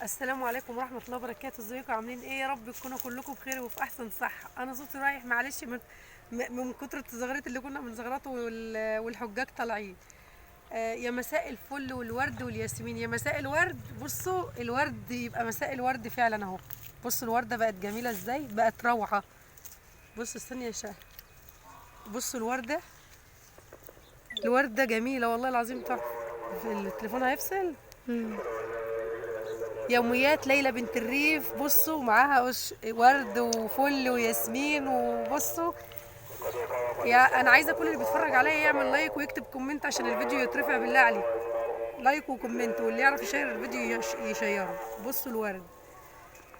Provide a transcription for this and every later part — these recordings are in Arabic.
السلام عليكم ورحمة الله وبركاته. ازيكم عاملين ايه؟ يا رب تكونوا كلكم بخير وفي احسن صحة. انا صوتي رايح معلش من كتر التزغرات اللي كنا بنزغرطه والحجاج طالعين. يا مساء الفل والورد والياسمين، يا مساء الورد. بصوا الورد يبقى مساء الورد فعلا اهو. بصوا الوردة بقت جميلة ازاي، بقت روعة. بصوا استني يا شاه، بصوا الوردة، الوردة جميلة والله العظيم تحفة. التليفون هيفصل. يوميات ليلى بنت الريف. بصوا معاها ورد وفل وياسمين. وبصوا يا انا عايزه كل اللي بيتفرج عليا يعمل لايك ويكتب كومنت عشان الفيديو يترفع بالله عليك. لايك وكومنت، واللي يعرف يشير الفيديو يشيره. بصوا الورد،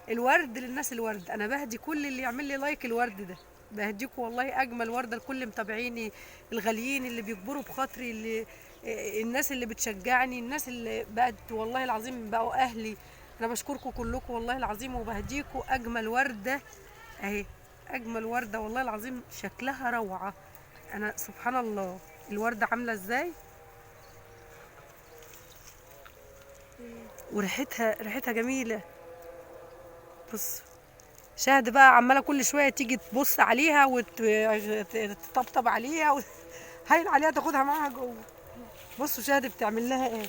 الورد للناس الورد. انا بهدي كل اللي يعمل لي لايك الورد ده، بهديكوا والله اجمل ورده لكل متابعيني الغاليين اللي بيكبروا بخاطري، اللي الناس اللي بتشجعني، الناس اللي بقت والله العظيم بقوا اهلي. انا بشكركم كلكم والله العظيم، وبهديكوا اجمل ورده اهي، اجمل ورده والله العظيم، شكلها روعه. انا سبحان الله الورده عامله ازاي، ريحتها جميله. بص شاهد بقى عماله كل شويه تيجي تبص عليها وتطبطب عليها هاين عليها تاخدها معاها جوه. بصوا شاهد بتعمل لها ايه،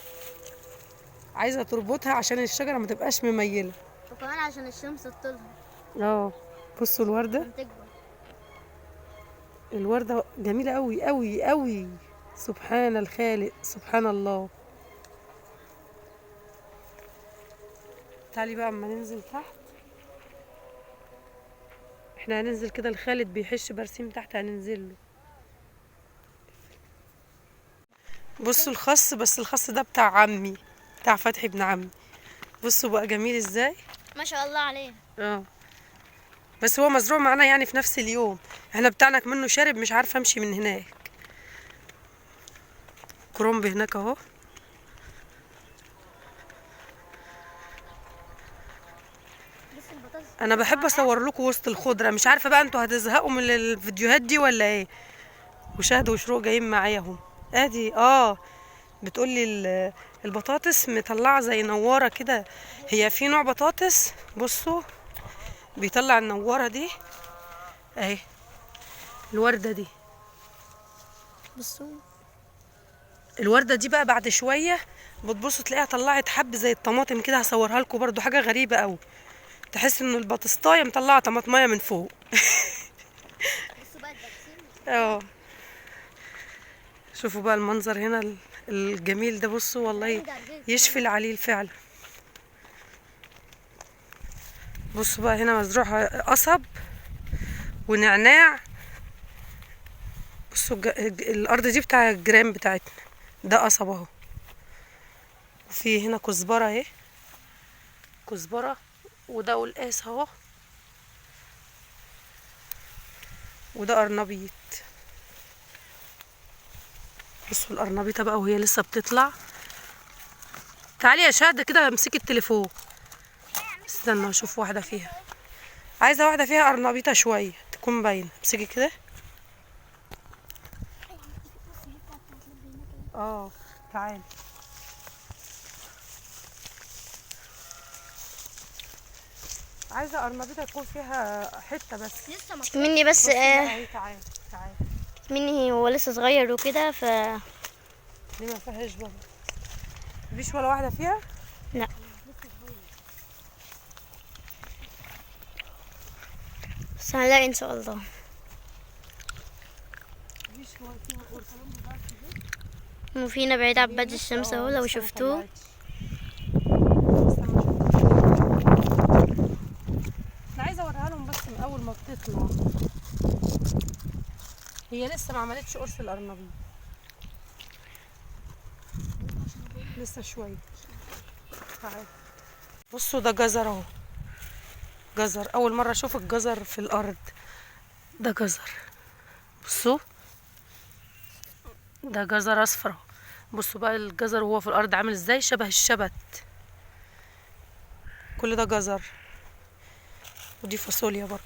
عايزه تربطها عشان الشجره ما تبقاش مميله، وكمان عشان الشمس تطلها. اه بصوا الورده، الورده جميله قوي قوي قوي. سبحان الخالق، سبحان الله. تعالي بقى اما ننزل تحت، احنا هننزل كده، الخالد بيحش برسيم تحت هننزل له. بصوا الخس، بس الخس ده بتاع عمي، بتاع فتحي ابن عمي. بصوا بقى جميل ازاي، ما شاء الله عليه. اه بس هو مزروع معانا يعني في نفس اليوم، احنا بتاعنا منه شارب، مش عارفه امشي من هناك. كرومب هناك اهو. انا بحب اصور لكم وسط الخضره، مش عارفه بقى انتوا هتزهقوا من الفيديوهات دي ولا ايه. وشهد وشروق جايين معايا اهم. ادي بتقولي البطاطس مطلعه زي نواره كده، هي في نوع بطاطس بصوا بيطلع النواره دي اهي، الورده دي. بصوا الورده دي بقى بعد شويه بتبصوا تلاقيها طلعت حب زي الطماطم كده، هصورها لكم برضو، حاجه غريبه قوي، تحس ان البطاطسايه مطلعه طماطمايه من فوق. بصوا بقى البرسيم. اه شوفوا بقى المنظر هنا الجميل ده، بصوا والله يشفي العليل فعلا. بصوا بقى هنا مزروع قصب ونعناع. بصوا الارض دي بتاع الجيران بتاعتنا، ده قصب اهو. وفي هنا كزبره اهي، كزبره، وده قلقاس اهو، وده قرنبيط. بصوا القرنبيطه بقى وهي لسه بتطلع. تعالي يا شهد كده امسكي التليفون، استنى اشوف واحده فيها، عايزه واحده فيها قرنبيطه شويه تكون باينه. امسكي كده، تعالي. عايزه قرنبيطه تكون فيها حته بس لسه مني بس تعالي تعالي. مني هو لسه صغير وكده دي ما فيهاش برضه، مفيش ولا واحده فيها. لا بس هنلاقي ان شاء الله. وفينا بعيد عن بعد الشمس اهو لو شفتوه. انا عايزه اوريها لهم بس من اول ما بتطلع، هي لسه ما عملتش قرص القرنبيط، لسه شويه. تعالي بصوا ده جزر اهو، جزر، اول مره اشوف الجزر في الارض، ده جزر. بصوا ده جزر اصفر اهو. بصوا بقى الجزر وهو في الارض عامل ازاي، شبه الشبت. كل ده جزر، ودي فاصوليا برضه.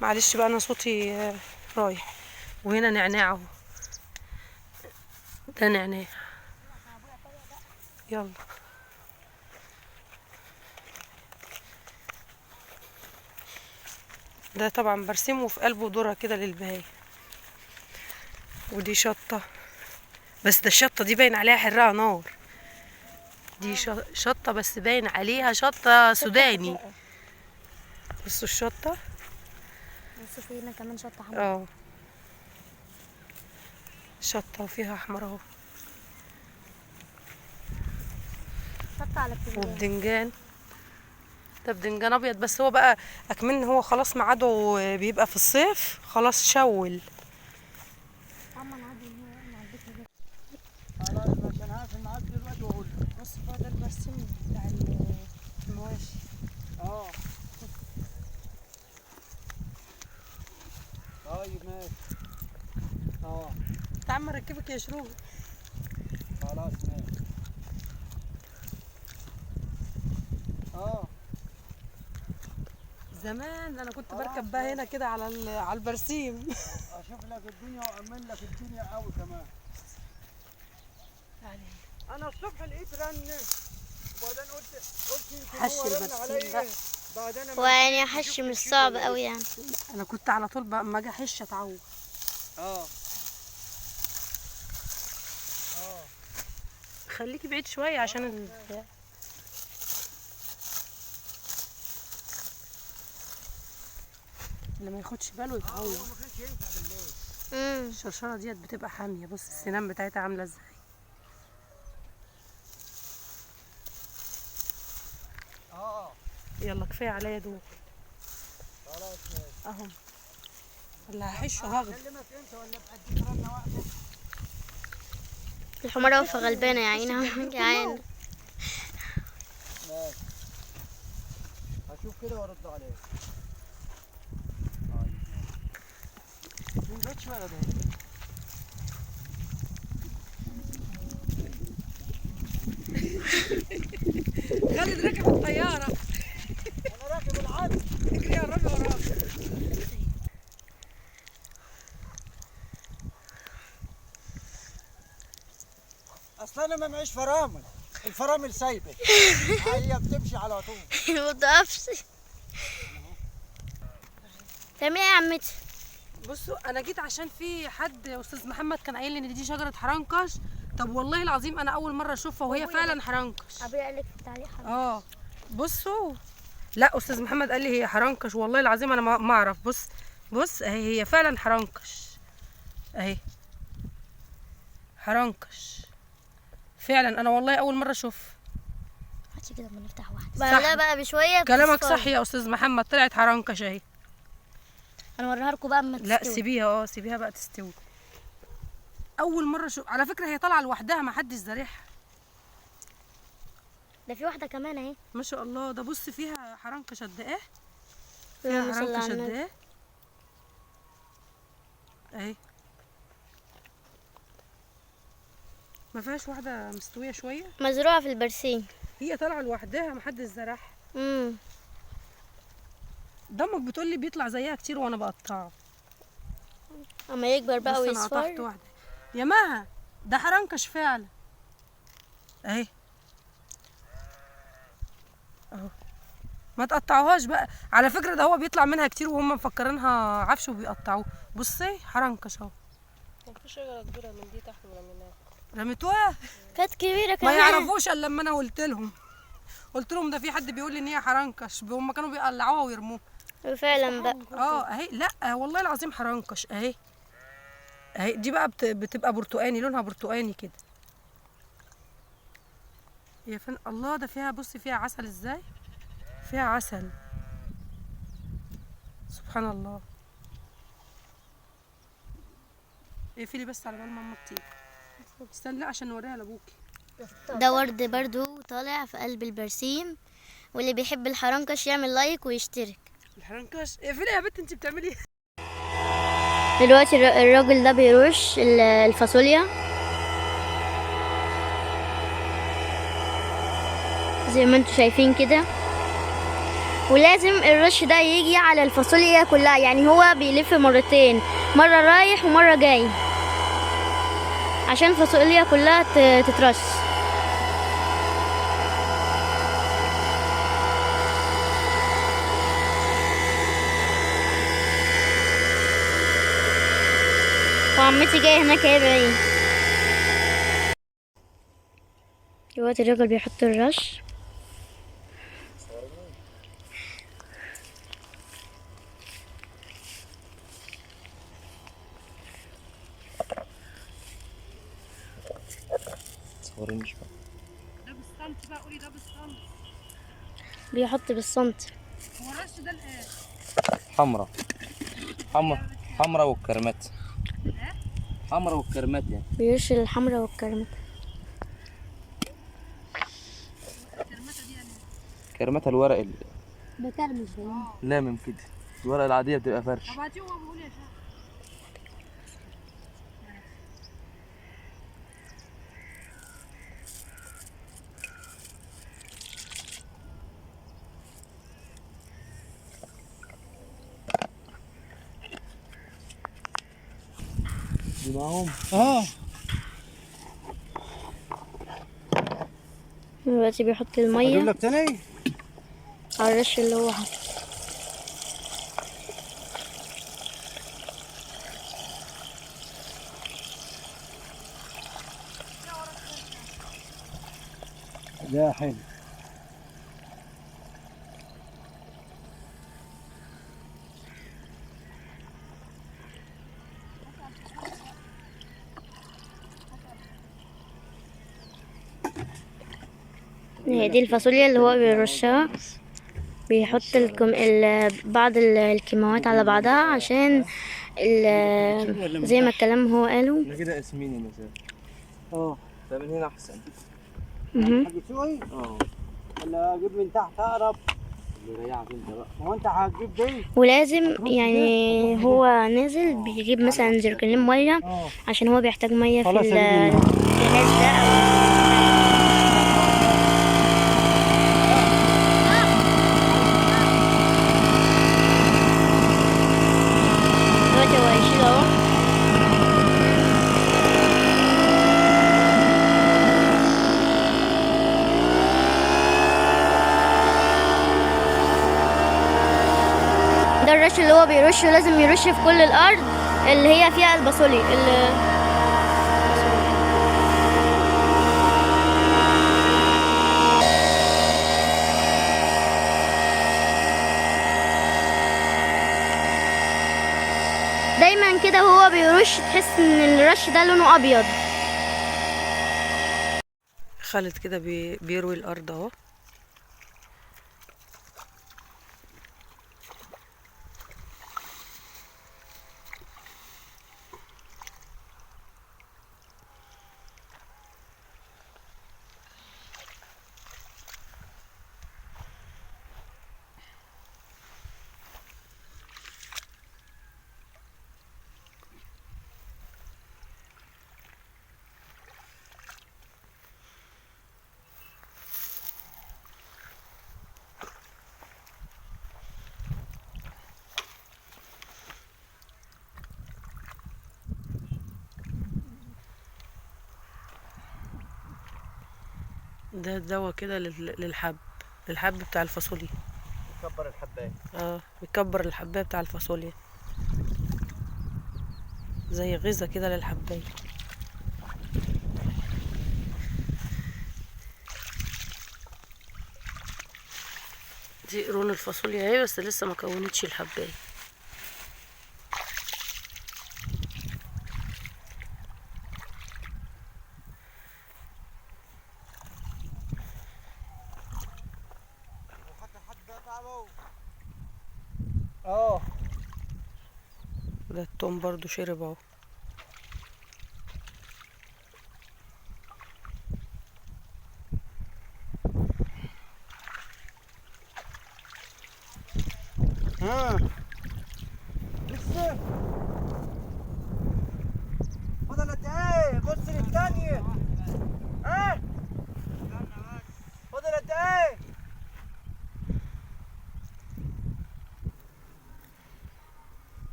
معلش بقى انا صوتي رايح. وهنا نعناع اهو، ده نعناع. يلا. ده طبعا برسمه في قلبه ذرة كده للبهاية. ودي شطة، بس ده الشطة دي باين عليها حرقة نار. دي شطة بس باين عليها شطة سوداني. بصوا الشطة. بصوا في هنا كمان شطة حمرا. شطة وفيها احمر اهو. شطة على بتنجان. وبدنجان. ده بدنجان ابيض، بس هو بقى اكمن هو خلاص ميعاده بيبقى في الصيف، خلاص شول. بص بقى ده البرسيم بتاع المواشي. طيب ماشي. تعال ما اركبك يا شروق. خلاص ماشي. زمان انا كنت بركب بقى هنا كده على البرسيم. اشوف لك الدنيا واعمل لك الدنيا قوي كمان. انا الصبح لقيت رن، وبعدين قلت يمكن حش هو رن البرسيم عليا. بقى. بعدين هو يعني حش مش صعب قوي يعني. انا كنت على طول بقى اما اجي احش اتعود. خليكي بعيد شويه عشان اللي ما ياخدش باله يتعود. ما كانش ينفع بالليل. الشرشره ديت بتبقى حاميه. بص السنان بتاعتها عامله ازاي. يلا كفايه عليا دول. خلاص ماشي. اهو اللي هحشه هاخده. اكلمك انت ولا بأديك رنه واحده؟ الحمارة واقفة غلبانة يا عينها جعانة. ماشي. هشوف كده وارد عليك. من بعيد شويه ده. خالد ركب الطياره. انا راكب العدل. اجري يا ربي وراك. اصل انا ما معيش فرامل، الفرامل سايبه. هي بتمشي على طول. متقفش. تعملي ايه يا عمتي؟ بصوا انا جيت عشان في حد استاذ محمد كان قايل لي ان دي شجره حرنكش. طب والله العظيم انا اول مره اشوفها وهي فعلا حرنكش. ابويا قال لك في التعليق بصوا. لا استاذ محمد قال لي هي حرنكش، والله العظيم انا ما اعرف. بص اهي هي فعلا حرنكش اهي. حرنكش فعلا، انا والله اول مره اشوفها. هاتي كده اما نفتح واحده. لا بقى بشويه. كلامك صح يا استاذ محمد، طلعت حرنكش اهي. انا اوريها لكم بقى اما تستوي. لا سيبيها سيبيها بقى تستوي. اول مره اشوف على فكره، هي طالعه لوحدها ما حدش زارعها. ده في واحده كمان اهي ما شاء الله. ده بص فيها حرنكش قد ايه. اللهم فيها صل على حرنكش قد النبي. ايه اهي. ما فيهاش واحده مستويه شويه. مزروعه في البرسيم. هي طالعه لوحدها ما حدش زرعها. امم دمك بتقول لي بيطلع زيها كتير وانا بقطعه. اما يكبر بقى بس انا قطعت ويصفر. واحده يا مها. ده حرنكش فعلا اهي اهو. ما تقطعوهاش بقى على فكره، ده هو بيطلع منها كتير وهم مفكرينها عفش وبيقطعوه. بصي حرنكش اهو. في شجره كبيره من دي تحت ورميناها. رميتوها؟ كانت كبيره ما كمان. يعرفوش الا لما انا قلت لهم ده في حد بيقول لي ان هي حرنكش، هم كانوا بيقلعوها ويرموها. فعلا بقى. اهي. لا والله العظيم حرنكش اهي. اهي دي بقى بتبقى برتقاني، لونها برتقاني كده. هي فين؟ الله ده فيها. بصي فيها عسل ازاي. فيها عسل سبحان الله. اقفلي بس على بال ماما تيجي. استنى لا عشان نوريها لابوكي. ده ورد برضو طالع في قلب البرسيم، واللي بيحب الحرنكش يعمل لايك ويشترك. الحرنكش اقفلي يا بنت، انت بتعملي ايه؟ دلوقتي الراجل ده بيرش الفاصوليا زي ما انتوا شايفين كده، ولازم الرش ده يجي على الفاصوليا كلها، يعني هو بيلف مرتين، مرة رايح ومرة جاي عشان الفاصوليا كلها تترش. عمتي جايه هناك اهي بعيد. دلوقتي الراجل بيحط الرش. صوريني شوية. ده بالسنتي بقى، قولي ده بالسنتي. بيحط بالسنتي. هو الرش ده الايه؟ حمرا حمرا والكرمات. حمرا والكرمات يعني. بيرش الحمرا والكرمات. كرماتها الورق بكرمش اللامم كده. الورق العادية بتبقى فرش. طب هاتيه هو بيقول يا شيخ. دي معاهم. دلوقتي بيحط اجيب الميه لك تاني. على الرش اللي هو حاطه. ده حلو. هي دي الفاصوليا اللي هو بيرشها. بيحط بعض الكيماوات على بعضها عشان زي ما الكلام هو قاله. انا كده اسمين المسافة. اه ده من هنا احسن. هجيب شوي اه. ولا اجيب من تحت اقرب؟ اللي يريحك انت بقى. هو انت هتجيب دي؟ ولازم يعني هو نازل بيجيب مثلا جركنين ميه عشان هو بيحتاج ميه في خلاص أجيب من هنا. الجهاز ده. دلوقتي هو هيشيل اهو. ده الرش اللي هو بيرشه، لازم يرش في كل الارض اللي هي فيها البصولي دايما كده وهو بيرش تحس ان الرش ده لونه ابيض. خالد كده بيروي الارض اهو. ده دواء كده للحب بتاع الفاصوليا. كبر الحباية. بيكبر الحبايه بتاع الفاصوليا، زي غذا كده للحبايه. دي قرون الفاصوليا اهي، بس لسه ما كونتش الحبايه. اه ده التوم برضو شرب اهو. لسه فضلت ايه؟ بص للتانية. فضلت ايه؟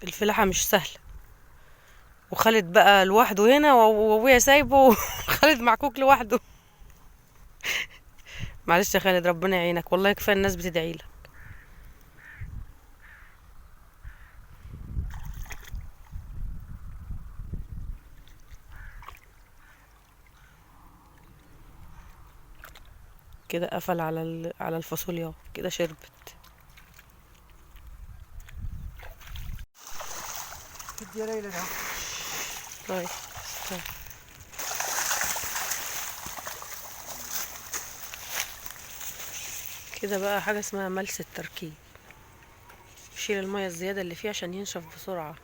الفلاحة مش سهلة، وخالد بقى لوحده هنا وابويا سايبه خالد معكوك لوحده. معلش يا خالد، ربنا يعينك والله، كفايه الناس بتدعي لك. كده قفل على الفاصوليا كده شربت. تدي ليلى ده. طيب استنى. كده بقى حاجة اسمها ملس التركيب، شيل المية الزيادة اللي فيه عشان ينشف بسرعة.